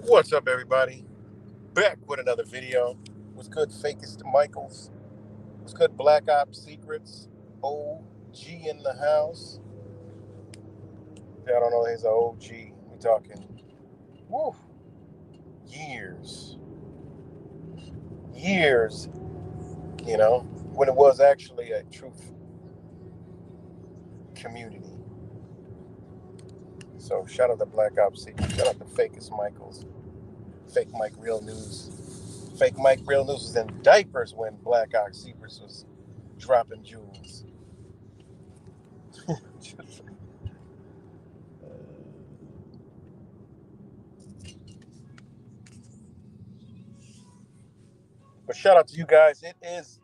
What's up, everybody? Back with another video. What's good, Fakest Michaels? What's good, Black Ops Secrets? OG in the house. Yeah, I don't know, he's an OG. We talking, woo, years. Years, when it was actually a truth community. So shout out to Black Ops Secrets. Shout out to Fakest Michaels. Fake Mike Real News. Fake Mike Real News was in diapers when Black Ops Secrets was dropping jewels. But shout out to you guys. It is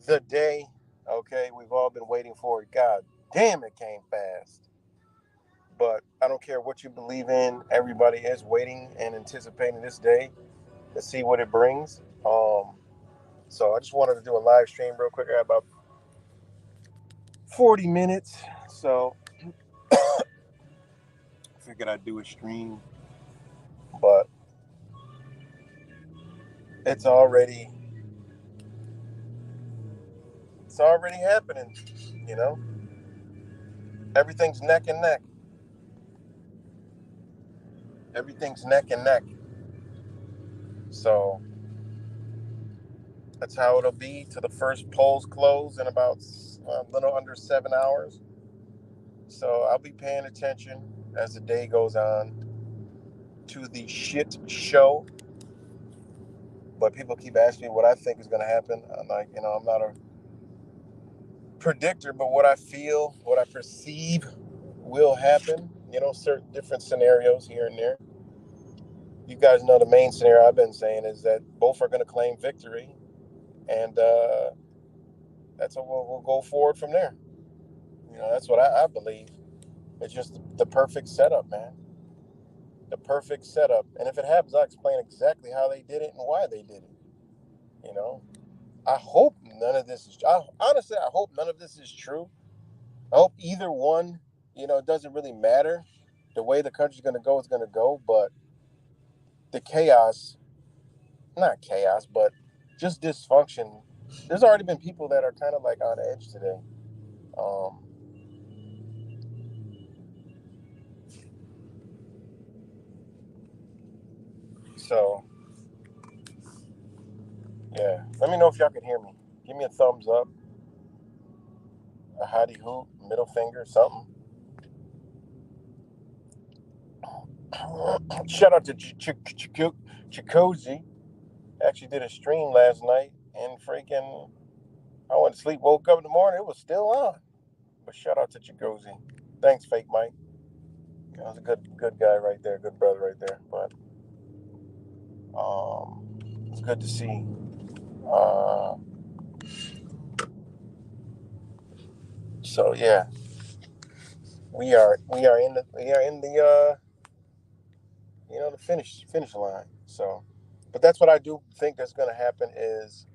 the day. Okay, we've all been waiting for it. God damn, it came fast. But I don't care what you believe in. Everybody is waiting and anticipating this day to see what it brings. So I just wanted to do a live stream real quick. I got about 40 minutes. So I figured I'd do a stream. But it's already happening, you know? Everything's neck and neck. Everything's neck and neck. So that's how it'll be till the first polls close in about a little under 7 hours. So I'll be paying attention as the day goes on to the shit show. But people keep asking me what I think is going to happen. I'm like, I'm not a predictor, but what I feel, what I perceive will happen certain different scenarios here and there. You guys know the main scenario I've been saying is that both are going to claim victory, and that's what we'll go forward from there. That's what I believe. It's just the perfect setup, man. The perfect setup. And if it happens, I'll explain exactly how they did it and why they did it. You know, I hope none of this is. Honestly, I hope none of this is true. I hope either one. It doesn't really matter. The way the country's going to go is going to go, but the chaos, not chaos, but just dysfunction. There's already been people that are kind of like on edge today. Um, so yeah, let me know if y'all can hear me. Give me a thumbs up, a hottie hoot, middle finger, something. Shout out to Chikozy. Actually did a stream last night and freaking I went to sleep, woke up in the morning, it was still on. But shout out to Chikozy. Thanks, Fake Mike. That was a good guy right there, good brother right there. But it's good to see. Uh, so yeah, we are in the the finish line. So, but that's what I do think that's going to happen is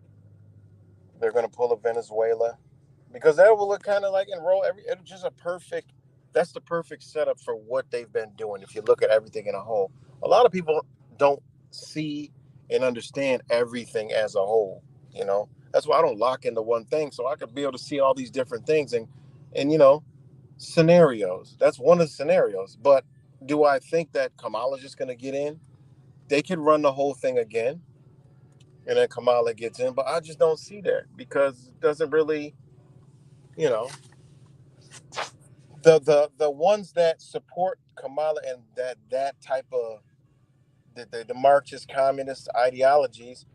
they're going to pull a Venezuela because that will look kind of like enroll every. It's just a perfect. That's the perfect setup for what they've been doing. If you look at everything in a whole, a lot of people don't see and understand everything as a whole. That's why I don't lock into one thing, so I could be able to see all these different things and scenarios. That's one of the scenarios. But do I think that Kamala's just going to get in? They could run the whole thing again, and then Kamala gets in, but I just don't see that because it doesn't really, you know, the ones that support Kamala and that type of the Marxist communist ideologies,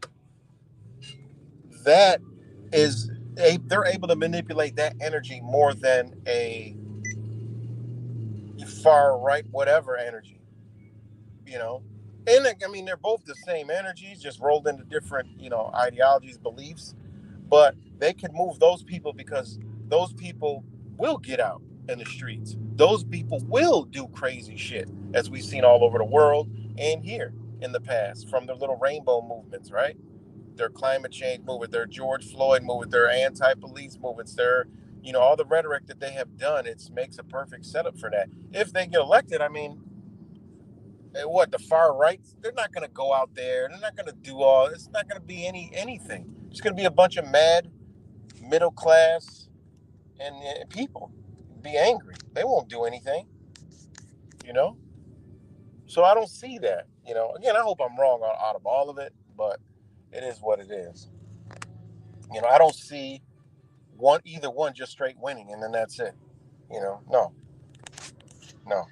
that is they're able to manipulate that energy more than a far right whatever energy, you know. And I mean they're both the same energies, just rolled into different ideologies, beliefs, but they can move those people because those people will get out in the streets. Those people will do crazy shit, as we've seen all over the world and here in the past, from their little rainbow movements, right? Their climate change movement, their George Floyd movement, their anti-police movements, their all the rhetoric that they have done. It makes a perfect setup for that. If they get elected, I mean, what the far right? They're not going to go out there. They're not going to do all. It's not going to be anything. It's going to be a bunch of mad middle class and people be angry. They won't do anything, you know. So I don't see that. Again, I hope I'm wrong out of all of it, but it is what it is. I don't see either one just straight winning and then that's it. No, no.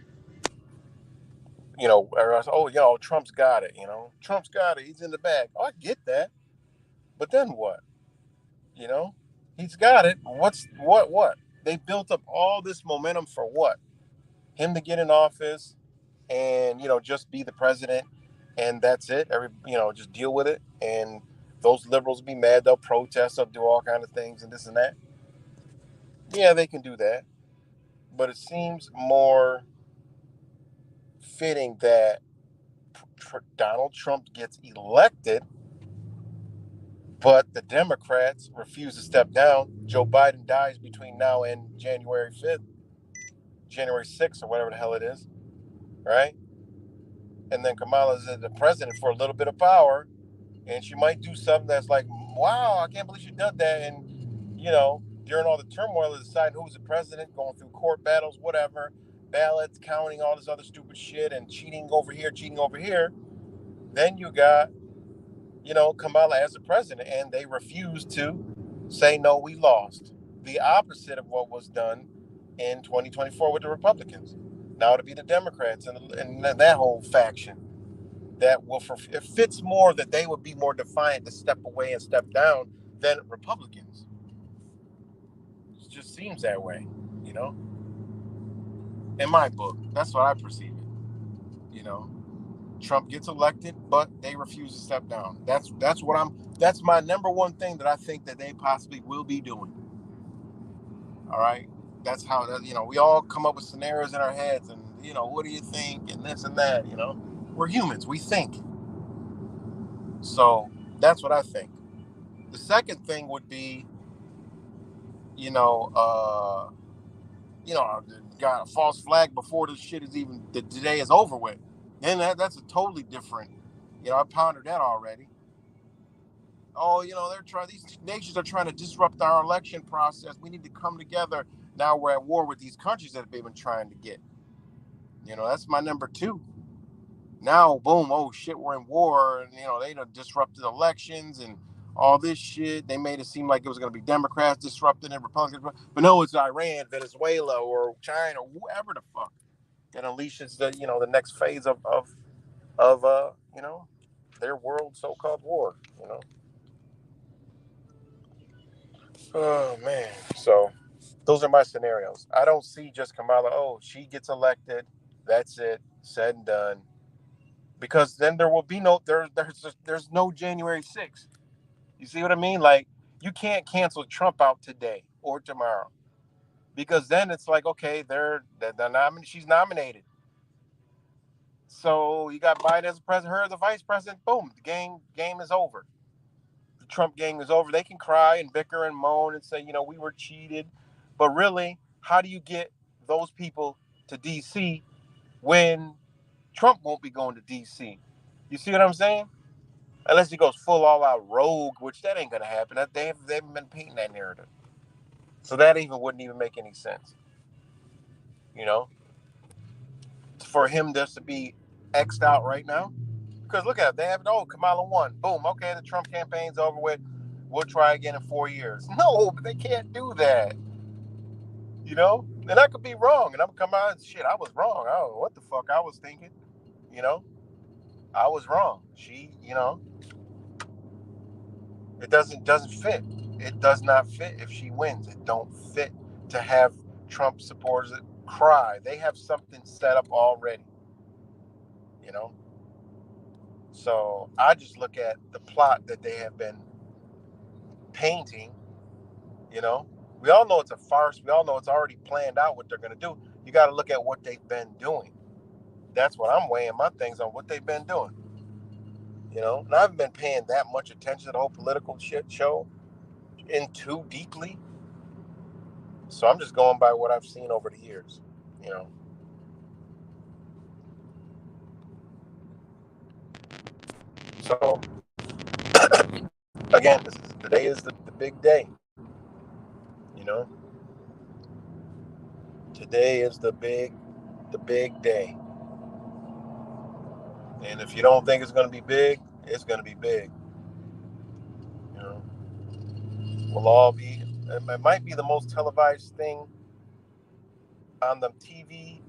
Or Trump's got it. Trump's got it. He's in the bag. Oh, I get that, but then what? You know, he's got it. What? They built up all this momentum for what? Him to get in office and just be the president, and that's it. Just deal with it. And those liberals be mad. They'll protest. They'll do all kind of things and this and that. Yeah, they can do that, but it seems more fitting that Donald Trump gets elected, but the Democrats refuse to step down. Joe Biden dies between now and January 5th, January 6th, or whatever the hell it is, right? And then Kamala's the president for a little bit of power, and she might do something that's like, wow, I can't believe she did that. And, during all the turmoil of deciding who's the president, going through court battles, whatever, ballots, counting all this other stupid shit, and cheating over here, then you got, Kamala as the president, and they refuse to say, no, we lost. The opposite of what was done in 2024 with the Republicans. Now it'll be the Democrats and that whole faction that it fits more that they would be more defiant to step away and step down than Republicans. It just seems that way, you know. In my book, that's what I perceive it. You know, Trump gets elected, but they refuse to step down. That's my number one thing that I think that they possibly will be doing. All right. That's how that, we all come up with scenarios in our heads and, what do you think? And this and that, we're humans. We think. So that's what I think. The second thing would be, you know, uh, got a false flag before this shit is even, the day is over with. Then that's a totally different, I pondered that already. Oh, these nations are trying to disrupt our election process. We need to come together. Now we're at war with these countries that they've been trying to get. That's my number two. Now, boom, oh shit, we're in war, and they done disrupted elections and all this shit. They made it seem like it was going to be Democrats disrupting and Republicans, but no, it's Iran, Venezuela, or China, or whoever the fuck that unleashes the next phase of their world so-called war. Oh man, so those are my scenarios. I don't see just Kamala. Oh, she gets elected. That's it, said and done. Because then there will be there's no January 6th. You see what I mean? Like you can't cancel Trump out today or tomorrow because then it's like okay, she's nominated. So you got Biden as the president, her as the vice president. Boom, the game is over. The Trump game is over. They can cry and bicker and moan and say we were cheated, but really, how do you get those people to D.C. when Trump won't be going to D.C.? You see what I'm saying? Unless he goes full all out rogue, which that ain't gonna happen. They haven't been painting that narrative, so that even wouldn't even make any sense. You know, for him just to be xed out right now, because look at it, they have Kamala won, boom, okay, the Trump campaign's over with. We'll try again in 4 years. No, but they can't do that. And I could be wrong, and I'm come out shit. I was wrong. I don't know what the fuck I was thinking. You know, I was wrong. It doesn't fit. It does not fit if she wins. It don't fit to have Trump supporters cry. They have something set up already, you know. So I just look at the plot that they have been painting. You know, we all know it's a farce. We all know it's already planned out what they're going to do. You got to look at what they've been doing. That's what I'm weighing my things on, what they've been doing. And I haven't been paying that much attention to the whole political shit show in too deeply. So I'm just going by what I've seen over the years, you know. So again, today is the big day. You know, today is the big day. And if you don't think it's going to be big, it's going to be big. You know, we'll all be. It might be the most televised thing on the TV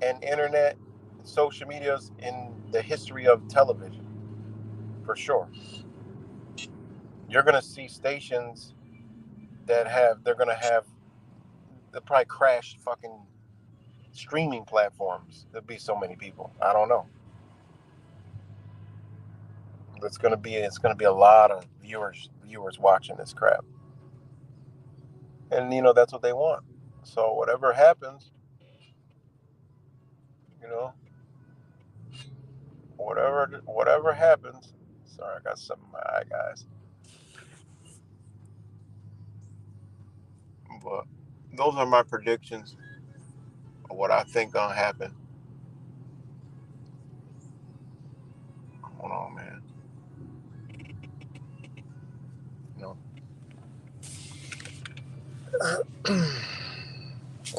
and internet, and social medias in the history of television, for sure. You're going to see stations they're going to have, they'll probably crash fucking streaming platforms. There'll be so many people. I don't know. It's gonna be a lot of viewers watching this crap, and that's what they want. So whatever happens, you know, whatever happens. Sorry, I got something in my eye, guys. But those are my predictions of what I think gonna happen. Hold on, man. You know,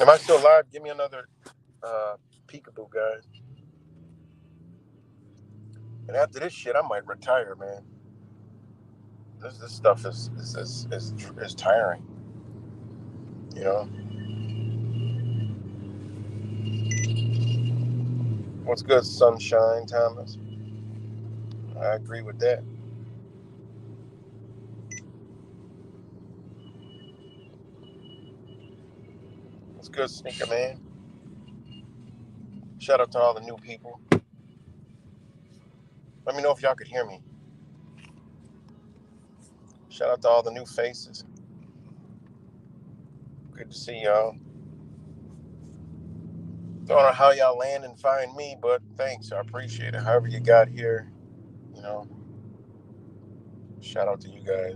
am I still live? Give me another peekaboo, guys. And after this shit, I might retire, man. This stuff is tiring. You know. What's good, Sunshine Thomas? I agree with that. What's good, Sneaker Man? Shout out to all the new people. Let me know if y'all could hear me. Shout out to all the new faces. Good to see y'all. Don't know how y'all land and find me, but thanks. I appreciate it. However you got here, you know, shout out to you guys.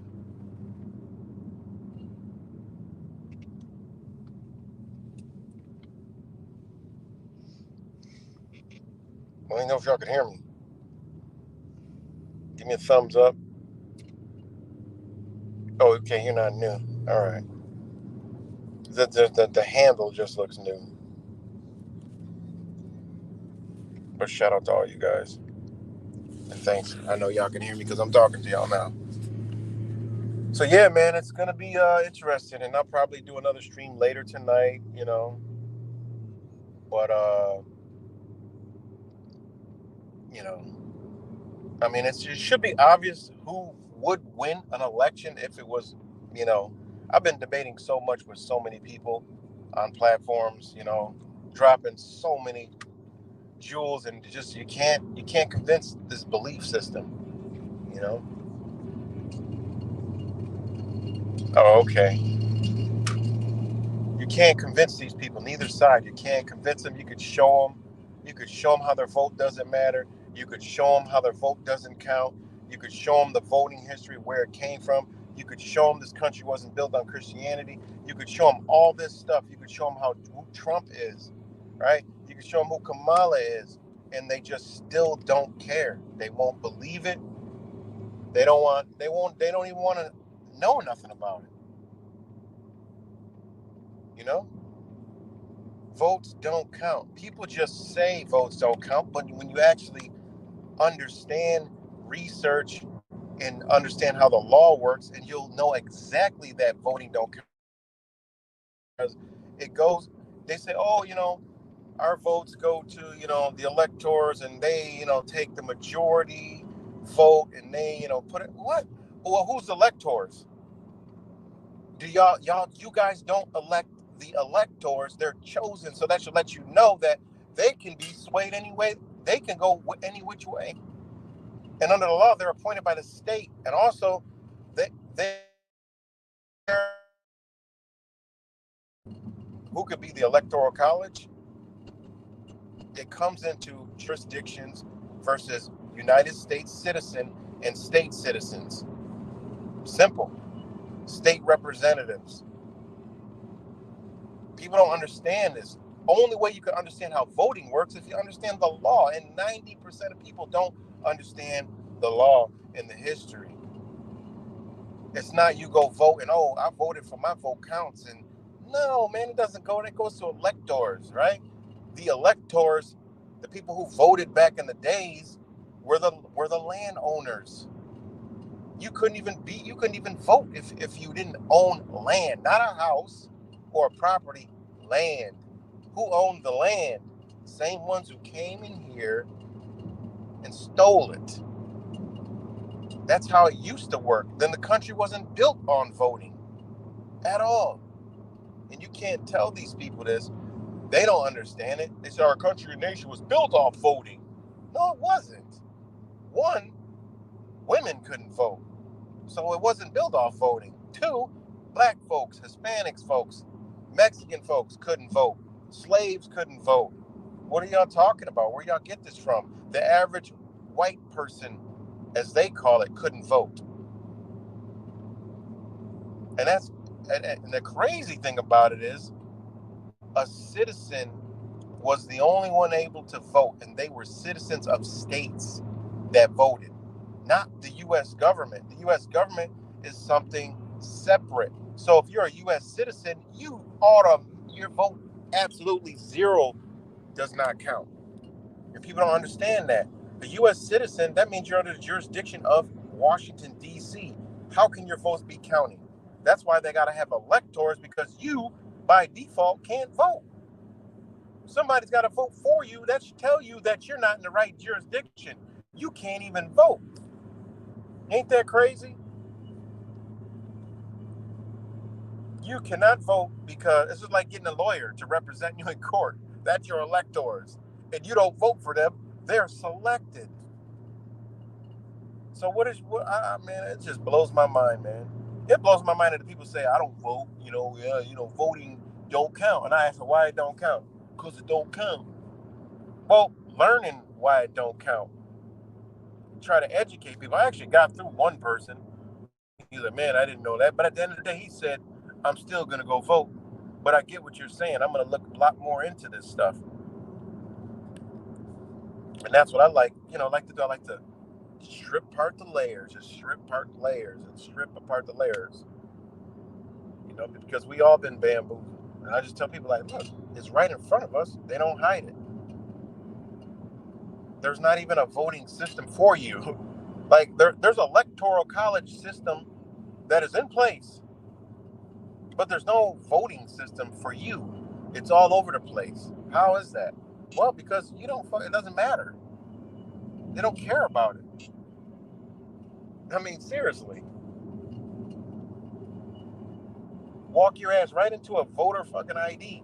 Let me know if y'all can hear me. Give me a thumbs up. Oh, okay, you're not new. All right. The handle just looks new. But shout out to all you guys. And thanks. I know y'all can hear me because I'm talking to y'all now. So yeah, man, it's gonna be interesting, and I'll probably do another stream later tonight, you know. But you know, I mean, it should be obvious who would win an election if it was, you know. I've been debating so much with so many people on platforms, you know, dropping so many jewels, and just you can't convince this belief system, you know. Oh, okay. You can't convince these people, neither side. You can't convince them. You could show them. You could show them how their vote doesn't matter. You could show them how their vote doesn't count. You could show them the voting history, where it came from. You could show them this country wasn't built on Christianity. You could show them all this stuff. You could show them who Trump is, right? You could show them who Kamala is, and they just still don't care. They won't believe it. They don't want. They won't. They don't even want to know nothing about it. You know. Votes don't count. People just say votes don't count, but when you actually understand, research, and understand how the law works, and you'll know exactly that voting don't count. Because it goes, they say, oh, you know, our votes go to, you know, the electors, and they, you know, take the majority vote, and they, you know, put it, what? Well, who's electors? Do you guys don't elect the electors? They're chosen, so that should let you know that they can be swayed anyway. They can go any which way, and under the law they're appointed by the state. And also they who could be the electoral college. It comes into jurisdictions versus United States citizen and state citizens. Simple. State representatives. People don't understand this. Only way you can understand how voting works is if you understand the law. And 90% of people don't understand the law and the history. It's not you go vote and, oh, I voted for, my vote counts. And no, man, it doesn't go. It goes to electors, right? The electors, the people who voted back in the days, were the landowners. You couldn't even vote if you didn't own land, not a house or a property, land. Who owned the land? Same ones who came in here and stole it. That's how it used to work. Then the country wasn't built on voting at all. And you can't tell these people this. They don't understand it. They say our country and nation was built off voting. No, it wasn't. One, women couldn't vote. So it wasn't built off voting. Two, black folks, Hispanics folks, Mexican folks couldn't vote. Slaves couldn't vote. What are y'all talking about? Where y'all get this from? The average white person, as they call it, couldn't vote. And and the crazy thing about it is a citizen was the only one able to vote, and they were citizens of states that voted, not the U.S. government. The U.S. government is something separate. So if you're a U.S. citizen, your vote absolutely zero does not count. And people don't understand that. A U.S. citizen, that means you're under the jurisdiction of Washington, D.C. How can your votes be counted? That's why they got to have electors, because you, by default, can't vote. Somebody's got to vote for you. That should tell you that you're not in the right jurisdiction. You can't even vote. Ain't that crazy? You cannot vote because it's just like getting a lawyer to represent you in court. That's your electors. and you don't vote for them, they're selected. So man, it just blows my mind, man. It blows my mind that the people say I don't vote, voting don't count. And I ask them why it don't count. Because it don't count. Well, learning why it don't count. Try to educate people. I actually got through one person. He's like, man, I didn't know that. But at the end of the day, he said, I'm still gonna go vote. But I get what you're saying. I'm gonna look a lot more into this stuff. And that's what I like, like to do. I like to strip apart the layers, just strip apart the layers and strip apart the layers. Because we all been bamboozled. And I just tell people like, look, it's right in front of us. They don't hide it. There's not even a voting system for you. Like there's an electoral college system that is in place, but there's no voting system for you. It's all over the place. How is that? Well, because it doesn't matter. They don't care about it. I mean, seriously. Walk your ass right into a voter fucking ID,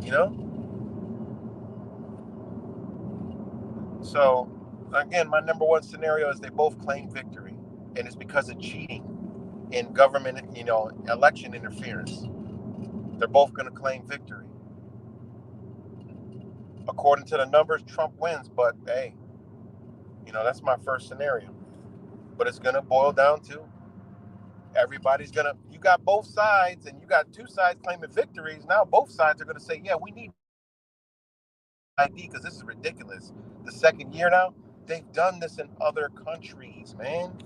you know? So, again, my number one scenario is they both claim victory, and it's because of cheating in government, election interference. They're both going to claim victory. According to the numbers, Trump wins, but hey, that's my first scenario. But it's going to boil down to you got both sides, and you got two sides claiming victories. Now both sides are going to say, yeah, we need ID because this is ridiculous. The second year now, they've done this in other countries, man.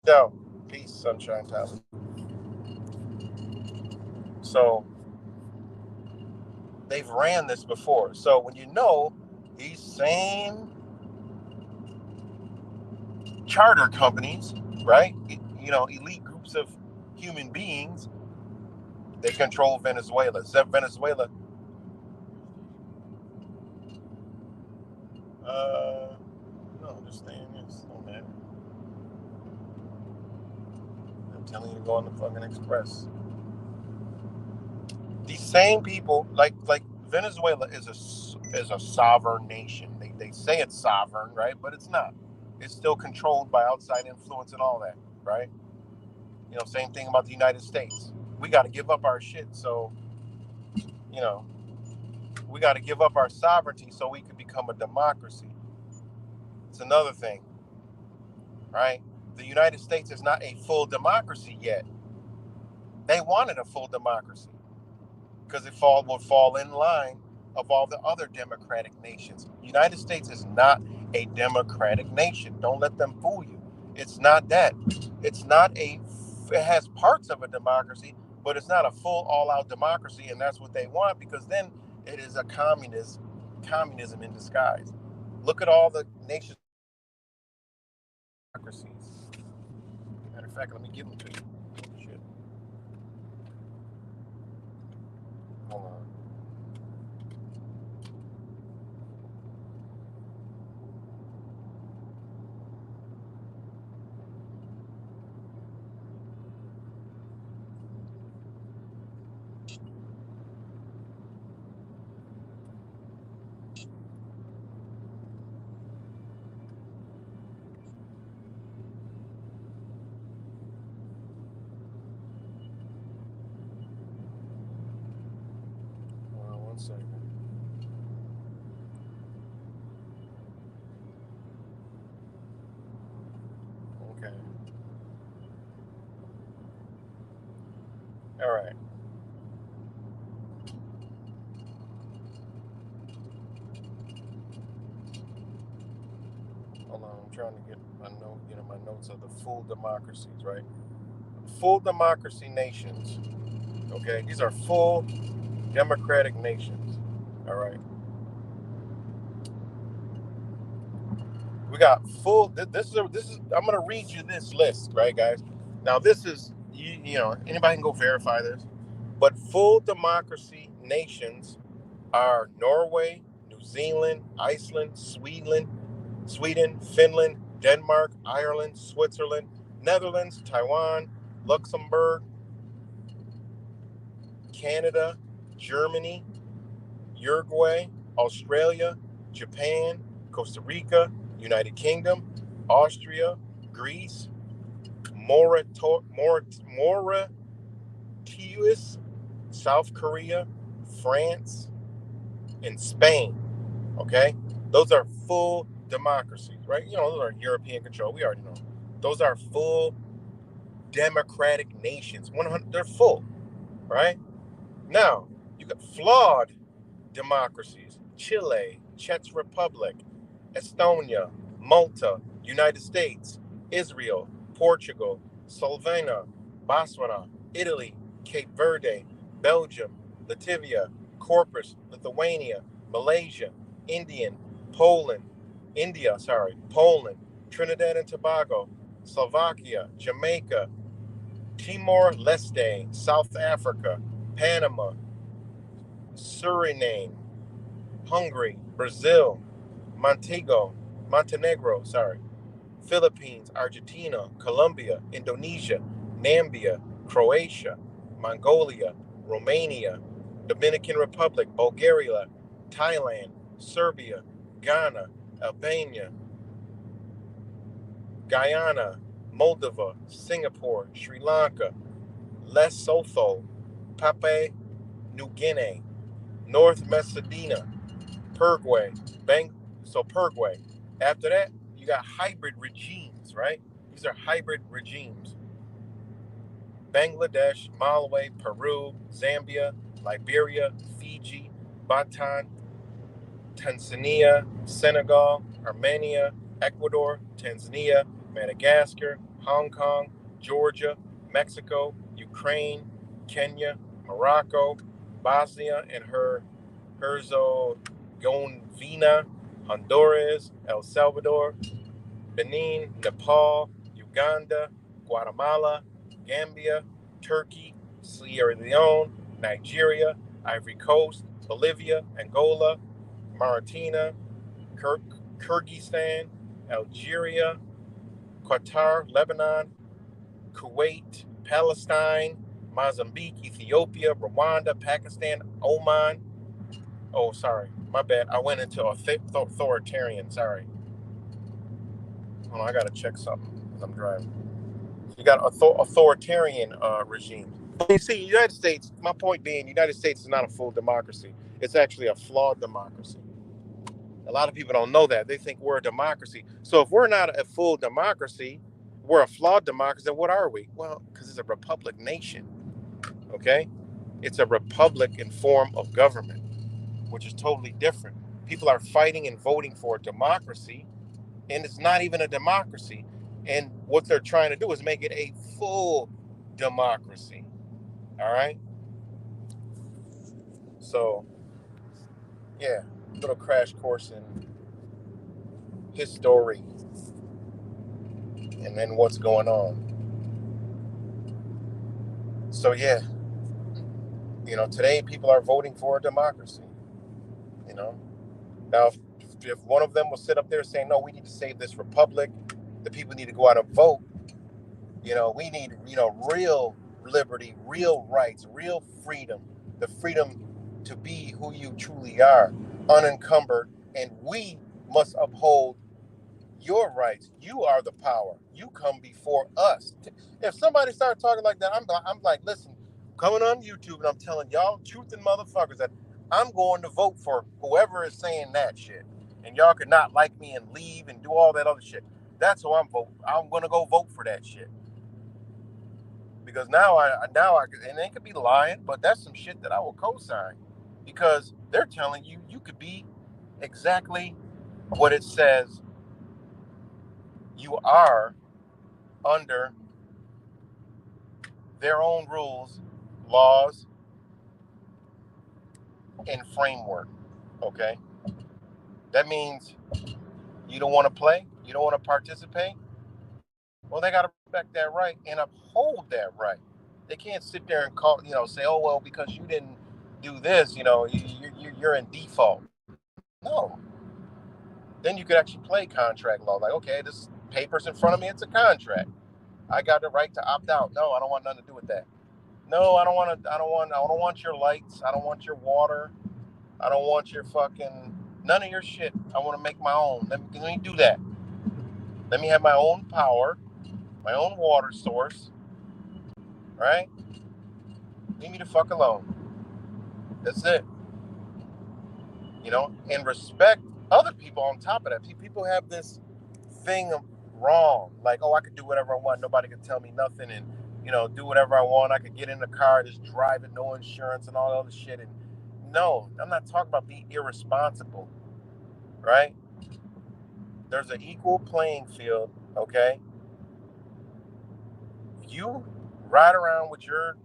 Yo, peace, sunshine, Tyler. So they've ran this before. So when these same charter companies, right? Elite groups of human beings, they control Venezuela. Venezuela. No, just stay in this. No matter. I'm telling you to go on the fucking express. These same people, like Venezuela, is a sovereign nation. They say it's sovereign, right? But it's not. It's still controlled by outside influence and all that, right? Same thing about the United States. We got to give up our shit, so you know, we got to give up our sovereignty so we can become a democracy. It's another thing, right? The United States is not a full democracy yet. They wanted a full democracy because it would fall in line of all the other democratic nations. The United States is not a democratic nation. Don't let them fool you. It's not that. It has parts of a democracy, but it's not a full all-out democracy, and that's what they want because then it is a communism in disguise. Look at all the nations democracies. Matter of fact, let me give them to you. Shit. Hold on. One second. Okay. All right. Hold on. I'm trying to get my notes of the full democracies, right? Full democracy nations. Okay, these are full democratic nations. All right. We got full. This is. I'm gonna read you this list, right, guys? Now this is anybody can go verify this, but full democracy nations are Norway, New Zealand, Iceland, Sweden, Finland, Denmark, Ireland, Switzerland, Netherlands, Taiwan, Luxembourg, Canada, Germany, Uruguay, Australia, Japan, Costa Rica, United Kingdom, Austria, Greece, Mauritius, South Korea, France, and Spain. Okay? Those are full democracies, right? You know, those are European control. We already know. Those are full democratic nations. 100, they're full, right? Now, you got flawed democracies: Chile, Czech Republic, Estonia, Malta, United States, Israel, Portugal, Slovenia, Botswana, Italy, Cape Verde, Belgium, Latvia, Cyprus, Lithuania, Malaysia, Poland, Trinidad and Tobago, Slovakia, Jamaica, Timor-Leste, South Africa, Panama, Suriname, Hungary, Brazil, Montenegro, Philippines, Argentina, Colombia, Indonesia, Namibia, Croatia, Mongolia, Romania, Dominican Republic, Bulgaria, Thailand, Serbia, Ghana, Albania, Guyana, Moldova, Singapore, Sri Lanka, Lesotho, Papua New Guinea, North Macedonia, Paraguay, Paraguay. After that, you got hybrid regimes, right? These are hybrid regimes. Bangladesh, Malawi, Peru, Zambia, Liberia, Fiji, Bhutan, Tanzania, Senegal, Armenia, Ecuador, Tanzania, Madagascar, Hong Kong, Georgia, Mexico, Ukraine, Kenya, Morocco, Bosnia and Herzegovina, Honduras, El Salvador, Benin, Nepal, Uganda, Guatemala, Gambia, Turkey, Sierra Leone, Nigeria, Ivory Coast, Bolivia, Angola, Mauritania, Kyrgyzstan, Algeria, Qatar, Lebanon, Kuwait, Palestine, Mozambique, Ethiopia, Rwanda, Pakistan, Oman. Oh, sorry, my bad. I went into authoritarian. Sorry. Hold on, I gotta check something because I'm driving. You got authoritarian regime. You see, United States. My point being, United States is not a full democracy. It's actually a flawed democracy. A lot of people don't know that. They think we're a democracy. So if we're not a full democracy, we're a flawed democracy. Then what are we? Well, because it's a republic nation. Okay, it's a republic in form of government, which is totally different. People are fighting and voting for a democracy, and it's not even a democracy. And what they're trying to do is make it a full democracy. All right. So, yeah, little crash course in history and then what's going on. So, yeah, today people are voting for a democracy. Now, if one of them will sit up there saying, no, we need to save this republic, the people need to go out and vote. We need, real liberty, real rights, real freedom, the freedom to be who you truly are, unencumbered, and we must uphold your rights. You are the power. You come before us. If somebody starts talking like that, I'm like, listen, coming on YouTube and I'm telling y'all, truth and motherfuckers, that I'm going to vote for whoever is saying that shit. And y'all could not like me and leave and do all that other shit. That's who I'm voting. I'm going to go vote for that shit. Because now and they could be lying, but that's some shit that I will co-sign. Because they're telling you could be exactly what it says you are under their own rules, laws, and framework. Okay? That means you don't want to play, you don't want to participate. Well, they got to respect that right and uphold that right. They can't sit there and say, oh, well, because you didn't do this, you're in default. No. Then you could actually play contract law. Like, okay, this paper's in front of me, it's a contract. I got the right to opt out. No, I don't want nothing to do with that. No, I don't want to. I don't want your lights. I don't want your water. I don't want your fucking none of your shit. I want to make my own. Let me do that. Let me have my own power, my own water source. Right? Leave me the fuck alone. That's it. And respect other people on top of that. People have this thing wrong. Like, oh, I could do whatever I want. Nobody can tell me nothing, and do whatever I want. I could get in the car, just drive it, no insurance, and all that other shit. And no, I'm not talking about being irresponsible, right? There's an equal playing field, okay? You ride around with your,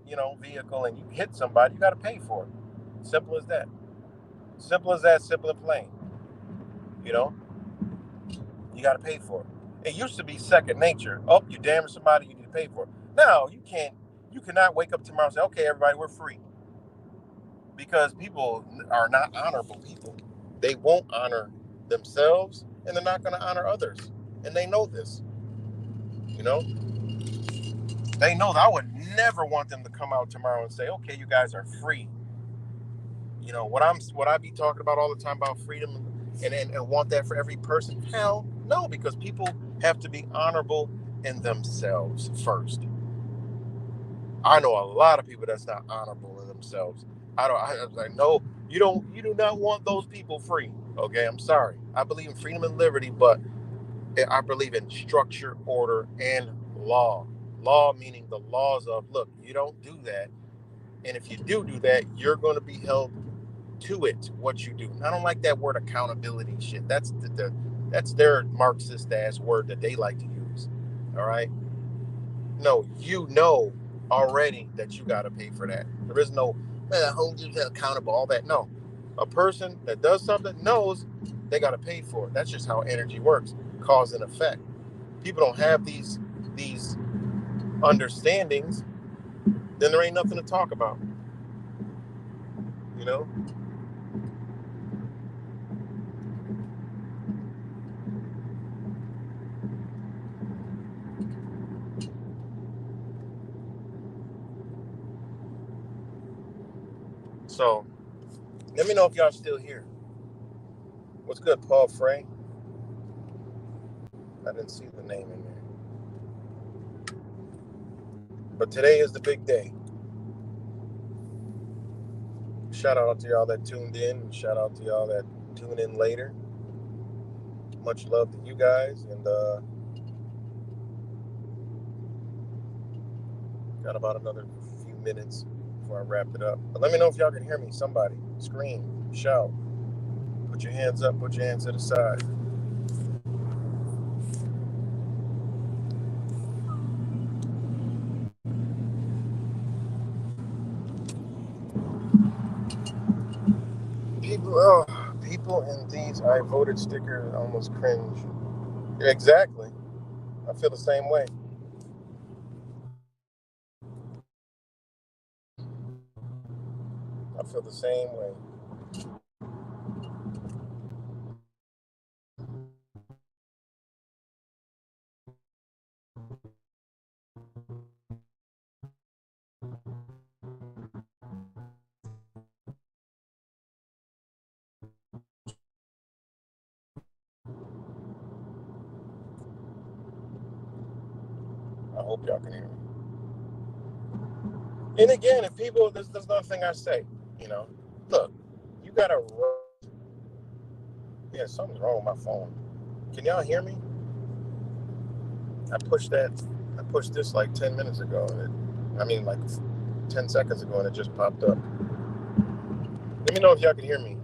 vehicle and you hit somebody, you got to pay for it. Simple as that. Simple as that. Simple and plain. You know, you got to pay for it. It used to be second nature. Oh, you damage somebody, you need to pay for it. Now you can't. You cannot wake up tomorrow and say, "Okay, everybody, we're free," because people are not honorable people. They won't honor themselves, and they're not going to honor others, and they know this. You know, they know that I would never want them to come out tomorrow and say, "Okay, you guys are free." What I be talking about all the time about freedom and want that for every person. Hell no, because people have to be honorable in themselves first. I know a lot of people that's not honorable in themselves. I was like, no, you do not want those people free. Okay, I'm sorry. I believe in freedom and liberty, but I believe in structure, order, and law. Law meaning the laws of, look, you don't do that, and if you do that, you're going to be held to it, what you do. I don't like that word accountability shit. That's their Marxist ass word that they like to use. All right. No, already that you got to pay for that. There is no, man, I hold you accountable, all that. No. A person that does something knows they got to pay for it. That's just how energy works, cause and effect. People don't have these understandings, then there ain't nothing to talk about. You know? So let me know if y'all still here. What's good, Paul Frey? I didn't see the name in there. But today is the big day. Shout out to y'all that tuned in. Shout out to y'all that tune in later. Much love to you guys. And got about another few minutes before I wrap it up. But let me know if y'all can hear me. Somebody scream, shout, put your hands up, put your hands to the side. People in these I voted sticker almost cringe. Exactly. I feel the same way. I feel the same way. I hope y'all can hear me. And again, if people, there's another thing I say, look, you gotta, yeah, something's wrong with my phone. Can y'all hear me? I pushed this like 10 minutes ago, like 10 seconds ago, and it just popped up. Let me know if y'all can hear me.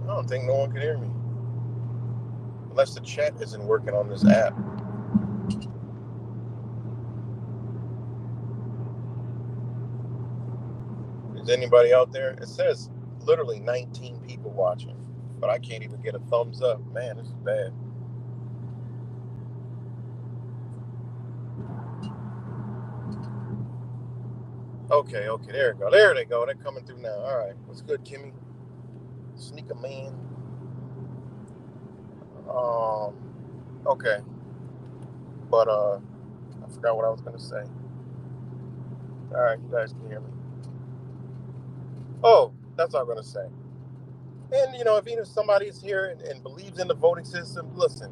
I don't think no one can hear me. Unless the chat isn't working on this app. Is anybody out there? It says literally 19 people watching, but I can't even get a thumbs up. Man, this is bad. Okay, there we go. There they go. They're coming through now. All right. What's good, Kimmy? Sneaker man. Okay. But I forgot what I was gonna say. All right, you guys can hear me. Oh, that's all I'm gonna say. And if even if somebody's here and believes in the voting system, listen,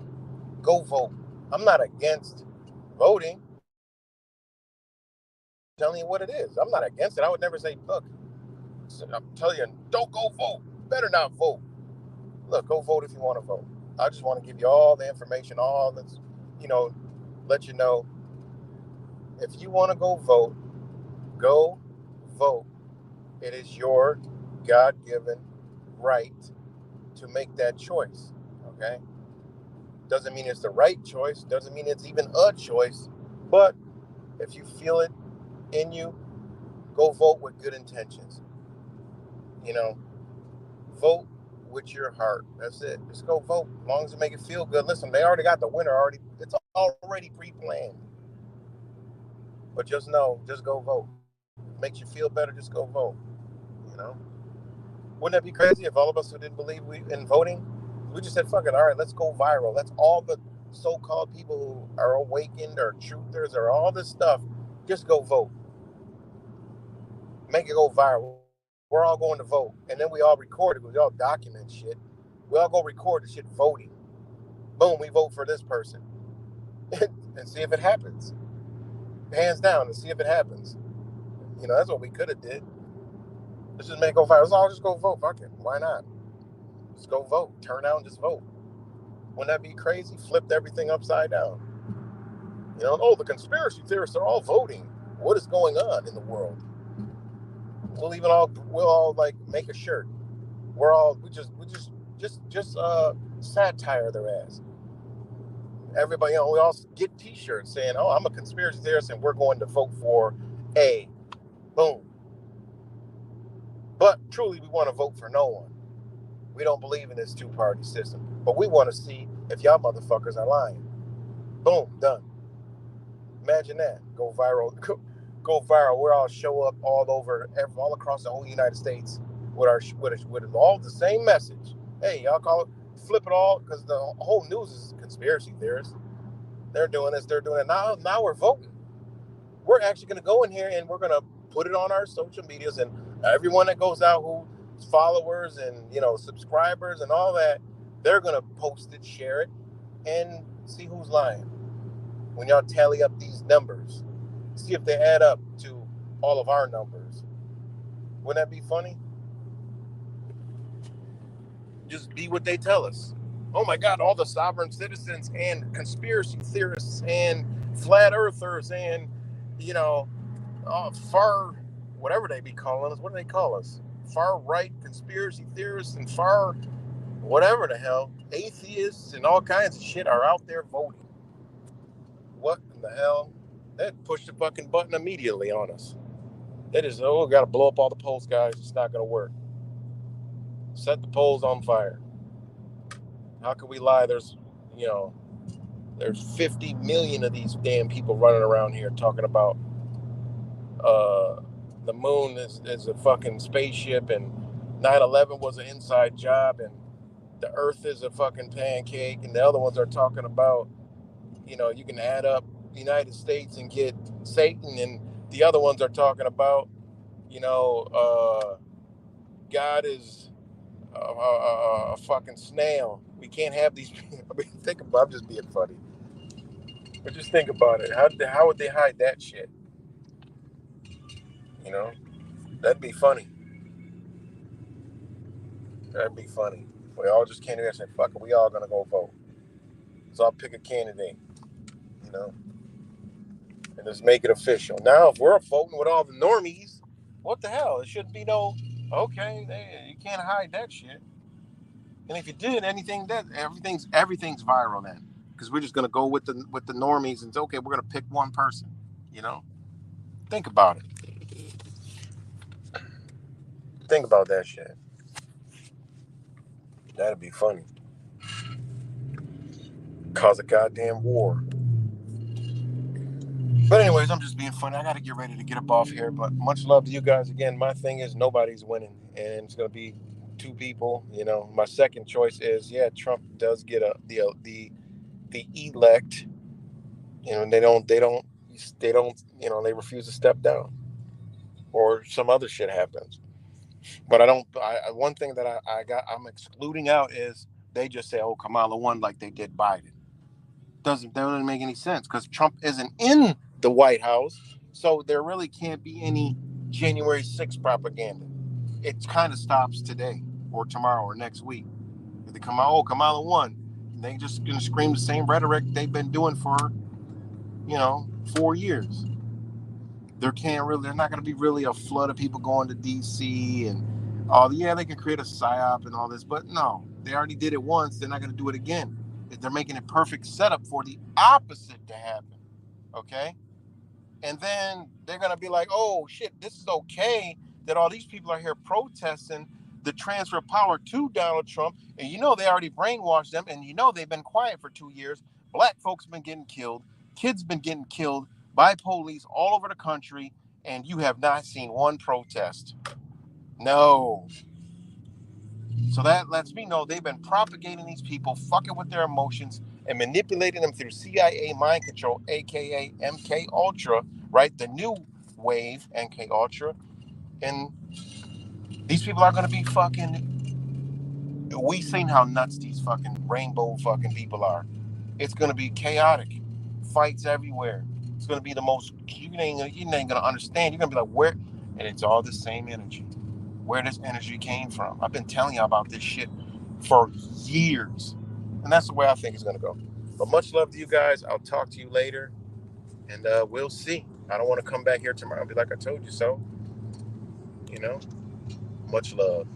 go vote. I'm not against voting. I'm telling you what it is. I'm not against it. I would never say, look, I'm telling you, don't go vote. Better not vote. Look, go vote if you want to vote. I just want to give you all the information, all that's, you know, let you know if you want to go vote. It is your God given right to make that choice. Okay? Doesn't mean it's the right choice, doesn't mean it's even a choice, but if you feel it in you, go vote with good intentions. You know, vote with your heart. That's it. Just go vote. As long as you make it feel good. Listen, they already got the winner already. It's already pre-planned. But just know, just go vote. Makes you feel better, just go vote. You know? Wouldn't that be crazy if all of us who didn't believe in voting, we just said, fuck it, all right, let's go viral. Let's all the so-called people who are awakened or truthers or all this stuff, just go vote. Make it go viral. We're all going to vote. And then we all record it. We all document shit. We all go record the shit voting. Boom, we vote for this person. And see if it happens. Hands down and see if it happens. That's what we could have did. Let's just make it go viral. Let's all just go vote. Fuck it. Why not? Just go vote. Turn out and just vote. Wouldn't that be crazy? Flipped everything upside down. The conspiracy theorists are all voting. What is going on in the world? We'll all like make a shirt. We just satire their ass. Everybody, we all get T-shirts saying, "Oh, I'm a conspiracy theorist, and we're going to vote for A." Boom. But truly, we want to vote for no one. We don't believe in this two-party system, but we want to see if y'all motherfuckers are lying. Boom, done. Imagine that. Go viral. Go viral. We all show up all across the whole United States with all the same message. Hey, y'all call it, flip it all, because the whole news is conspiracy theorists. They're doing this. They're doing it. Now we're voting. We're actually going to go in here and we're going to put it on our social medias, and everyone that goes out who's followers and subscribers and all that, they're going to post it, share it, and see who's lying. When y'all tally up these numbers, see if they add up to all of our numbers. Wouldn't that be funny? Just be what they tell us. Oh my God, all the sovereign citizens and conspiracy theorists and flat earthers and, far, whatever they be calling us. What do they call us? Far right conspiracy theorists and far, whatever the hell, atheists and all kinds of shit are out there voting. What in the hell? That pushed the fucking button immediately on us. That is, got to blow up all the polls, guys. It's not going to work. Set the polls on fire. How can we lie? There's 50 million of these damn people running around here talking about the moon is a fucking spaceship and 9/11 was an inside job and the earth is a fucking pancake, and the other ones are talking about, you can add up the United States and get Satan, and the other ones are talking about, God is a fucking snail. We can't have these. I mean, I'm just being funny, but just think about it. How would they hide that shit? You know, that'd be funny. That'd be funny. We all just came together and said, "Fuck it, we all gonna go vote." So I'll pick a candidate, you know, and just make it official. Now, if we're voting with all the normies, what the hell? It shouldn't be no. Okay, you can't hide that shit. And if you did anything, that everything's viral then, because we're just gonna go with the normies and say, okay, we're gonna pick one person. You know, think about it. Think about that shit. That'd be funny. Cause a goddamn war. But anyways, I'm just being funny. I got to get ready to get up off here. But much love to you guys again. My thing is nobody's winning, and it's gonna be two people. You know, my second choice is yeah, Trump does get the elect. You know, and they don't. You know, they refuse to step down, or some other shit happens. But I don't. One thing that I'm excluding out is they just say, "Oh, Kamala won," like they did Biden. That doesn't make any sense because Trump isn't in the White House, so there really can't be any January 6th propaganda. It kind of stops today or tomorrow or next week. If they come out, oh, Kamala won, they just gonna scream the same rhetoric they've been doing for 4 years. There's not gonna be really a flood of people going to DC and all. Yeah, they can create a psyop and all this, but no, they already did it once. They're not gonna do it again. They're making a perfect setup for the opposite to happen. Okay, and then they're gonna be like, "Oh shit, this is okay that all these people are here protesting the transfer of power to Donald Trump." And they already brainwashed them, and they've been quiet for 2 years. Black folks been getting killed, kids been getting killed by police all over the country, and you have not seen one protest. No. So that lets me know they've been propagating these people, fucking with their emotions, and manipulating them through CIA mind control, aka MK Ultra, right? The new wave, MK Ultra, and these people are gonna be fucking. We seen how nuts these fucking rainbow fucking people are. It's gonna be chaotic, fights everywhere. It's gonna be the most. You ain't gonna understand. You're gonna be like, where? And it's all the same energy. Where this energy came from. I've been telling you about this shit for years. And that's the way I think it's going to go. But much love to you guys. I'll talk to you later. And we'll see. I don't want to come back here tomorrow and be like, I told you so. You know, much love.